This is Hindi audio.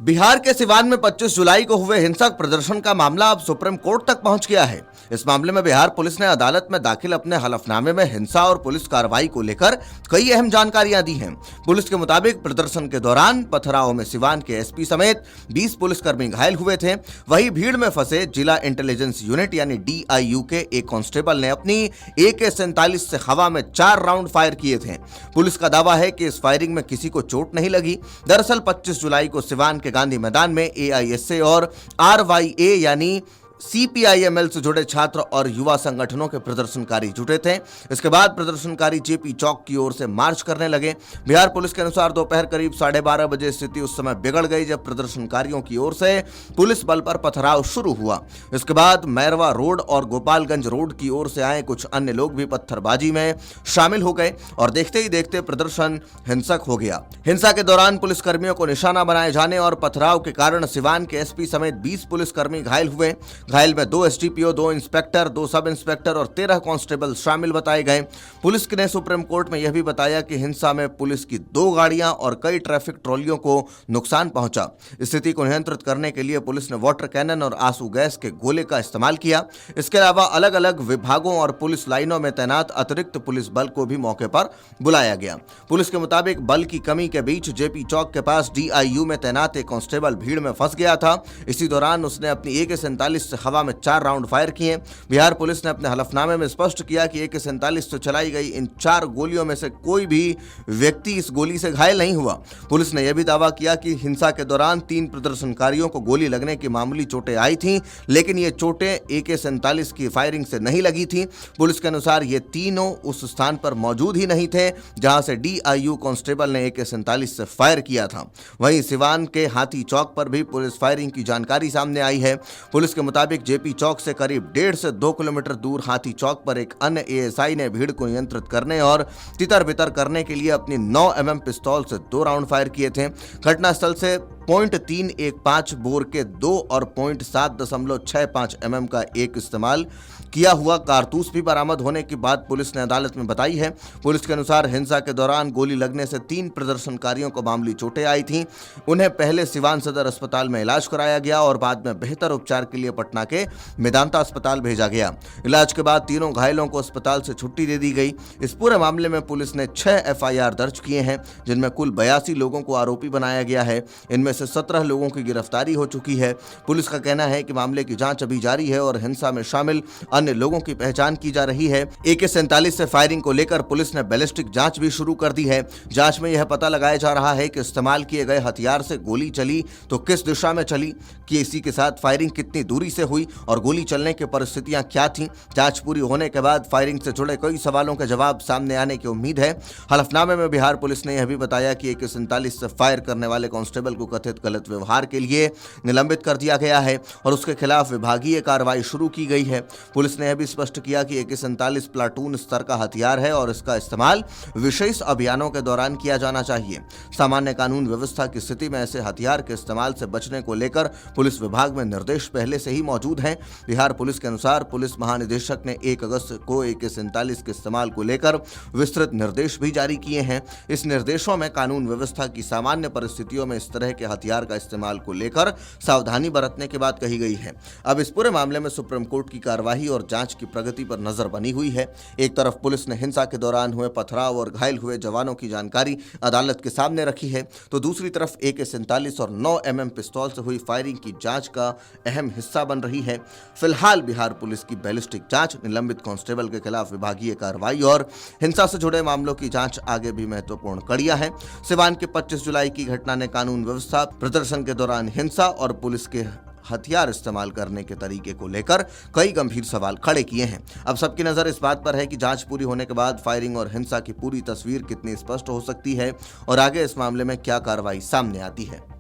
बिहार के सिवान में 25 जुलाई को हुए हिंसक प्रदर्शन का मामला अब सुप्रीम कोर्ट तक पहुंच गया है। इस मामले में बिहार पुलिस ने अदालत में दाखिल अपने हलफनामे में हिंसा और पुलिस कार्रवाई को लेकर कई अहम जानकारियां दी हैं। पुलिस के मुताबिक प्रदर्शन के दौरान पथराव में सिवान के एसपी समेत 20 पुलिसकर्मी घायल हुए थे। वहीं भीड़ में फंसे जिला इंटेलिजेंस यूनिट यानी DIU के एक कांस्टेबल ने अपनी AK-47 से हवा में 4 राउंड फायर किए थे। पुलिस का दावा है कि इस फायरिंग में किसी को चोट नहीं लगी। दरअसल 25 जुलाई को सिवान के गांधी मैदान में AISA और RYA यानी CPIML से जुड़े छात्र और युवा संगठनों के प्रदर्शनकारी जुटे थे। इसके बाद प्रदर्शनकारी JP चौक की ओर से मार्च करने लगे। बिहार पुलिस के अनुसार दोपहर करीब 12:30 बजे स्थिति उस समय बिगड़ गई जब प्रदर्शनकारियों की ओर से पुलिस बल पर पथराव शुरू हुआ। इसके बाद मैरवा रोड और गोपालगंज रोड की ओर से आए कुछ अन्य लोग भी पत्थरबाजी में शामिल हो गए और देखते ही देखते प्रदर्शन हिंसक हो गया। हिंसा के दौरान पुलिसकर्मियों को निशाना बनाए जाने और पथराव के कारण सिवान के SP समेत 20 पुलिसकर्मी घायल हुए। घायल में 2 SDPO, 2 इंस्पेक्टर, 2 सब इंस्पेक्टर और 13 कांस्टेबल शामिल बताए गए। पुलिस ने सुप्रीम कोर्ट में यह भी बताया कि हिंसा में पुलिस की 2 गाड़ियां और कई ट्रैफिक ट्रॉलियों को नुकसान पहुंचा। स्थिति को नियंत्रित करने के लिए पुलिस ने वाटर कैनन और आंसू गैस के गोले का इस्तेमाल किया। इसके अलावा अलग अलग विभागों और पुलिस लाइनों में तैनात अतिरिक्त पुलिस बल को भी मौके पर बुलाया गया। पुलिस के मुताबिक बल की कमी के बीच JP चौक के पास DIU में तैनात एक कांस्टेबल भीड़ में फंस गया था। इसी दौरान उसने अपनी AK-47 से हवा में 4 राउंड फायर किए। बिहार पुलिस ने अपने हलफनामे में स्पष्ट किया कि AK-47 से चलाई गई इन 4 गोलियों में से कोई भी व्यक्ति इस गोली से घायल नहीं हुआ। पुलिस ने यह भी दावा किया कि हिंसा के दौरान 3 प्रदर्शनकारियों को गोली लगने की मामूली चोटें आई थीं, लेकिन ये चोटें AK-47 की फायरिंग से नहीं लगी थी। पुलिस के अनुसार ये तीनों उस स्थान पर मौजूद ही नहीं थे जहां से DIU कांस्टेबल ने AK-47 से फायर किया था। वहीं सिवान के हाथी चौक पर भी पुलिस फायरिंग की जानकारी सामने आई है। पुलिस के मुताबिक JP चौक से करीब 1.5 से 2 किलोमीटर दूर हाथी चौक पर एक अन्य ASI ने भीड़ को नियंत्रित करने और तितर बितर करने के लिए अपनी 9 mm पिस्तौल से 2 राउंड फायर किए थे। घटनास्थल से .315 बोर के 2 और .765 mm का एक इस्तेमाल किया हुआ कारतूस भी बरामद होने की बात पुलिस ने अदालत में बताई है। पुलिस के अनुसार हिंसा के दौरान गोली लगने से 3 प्रदर्शनकारियों को मामूली चोटें आई थीं। उन्हें पहले सिवान सदर अस्पताल में इलाज कराया गया और बाद में बेहतर उपचार के लिए पटना के मेदांता अस्पताल भेजा गया। इलाज के बाद तीनों घायलों को अस्पताल से छुट्टी दे दी गई। इस पूरे मामले में पुलिस ने 6 FIR दर्ज किए हैं, जिनमें कुल 82 लोगों को आरोपी बनाया गया है। इनमें से 17 लोगों की गिरफ्तारी हो चुकी है। पुलिस का कहना है कि मामले की जांच अभी जारी है और हिंसा में शामिल अन्य लोगों की पहचान की जा रही है। AK-47 से फायरिंग को लेकर पुलिस ने बैलिस्टिक जांच भी शुरू कर दी है। जांच में यह पता लगाया जा रहा है कि इस्तेमाल किए गए हथियार से गोली चली तो किस दिशा में चली, कि इसी के साथ फायरिंग कितनी दूरी से हुई और गोली चलने की परिस्थितियां क्या थीं। जांच पूरी होने के बाद फायरिंग से जुड़े कई सवालों के जवाब सामने आने की उम्मीद है। हलफनामे में बिहार पुलिस ने यह भी बताया कि AK-47 से फायर करने वाले कांस्टेबल को कथित गलत व्यवहार के लिए निलंबित कर दिया गया है और उसके खिलाफ विभागीय कार्रवाई शुरू की गई है। पुलिस ने यह भी स्पष्ट किया कि AK-47 प्लाटून स्तर का हथियार है और इसका इस्तेमाल विशेष अभियानों के दौरान किया जाना चाहिए। सामान्य कानून व्यवस्था की स्थिति में ऐसे हथियार के इस्तेमाल से बचने को लेकर पुलिस विभाग में निर्देश पहले से ही मौजूद हैं। बिहार पुलिस के अनुसार पुलिस महानिदेशक ने 1 अगस्त को AK-47 के इस्तेमाल को लेकर विस्तृत निर्देश भी जारी किए हैं। इस निर्देशों में कानून व्यवस्था की सामान्य परिस्थितियों में इस तरह के हथियार का इस्तेमाल को लेकर सावधानी बरतने की बात कही गई है। अब इस पूरे मामले में सुप्रीम कोर्ट की कार्यवाही और जांच की प्रगति पर नजर बनी हुई है। एक तरफ पुलिस ने हिंसा के दौरान हुए पथराव और घायल हुए जवानों की जानकारी अदालत के सामने रखी है, तो दूसरी तरफ AK-47 और 9 mm पिस्तौल से हुई फायरिंग की जांच का अहम हिस्सा बन रही है। फिलहाल बिहार पुलिस की बैलिस्टिक जांच, निलंबित कांस्टेबल के खिलाफ विभागीय कार्रवाई और हिंसा से जुड़े मामलों की जांच आगे भी महत्वपूर्ण कड़ियां हैं। सिवान के 25 जुलाई की घटना ने कानून व्यवस्था, प्रदर्शन के दौरान हिंसा और पुलिस के हथियार इस्तेमाल करने के तरीके को लेकर कई गंभीर सवाल खड़े किए हैं। अब सबकी नजर इस बात पर है कि जांच पूरी होने के बाद फायरिंग और हिंसा की पूरी तस्वीर कितनी स्पष्ट हो सकती है और आगे इस मामले में क्या कार्रवाई सामने आती है।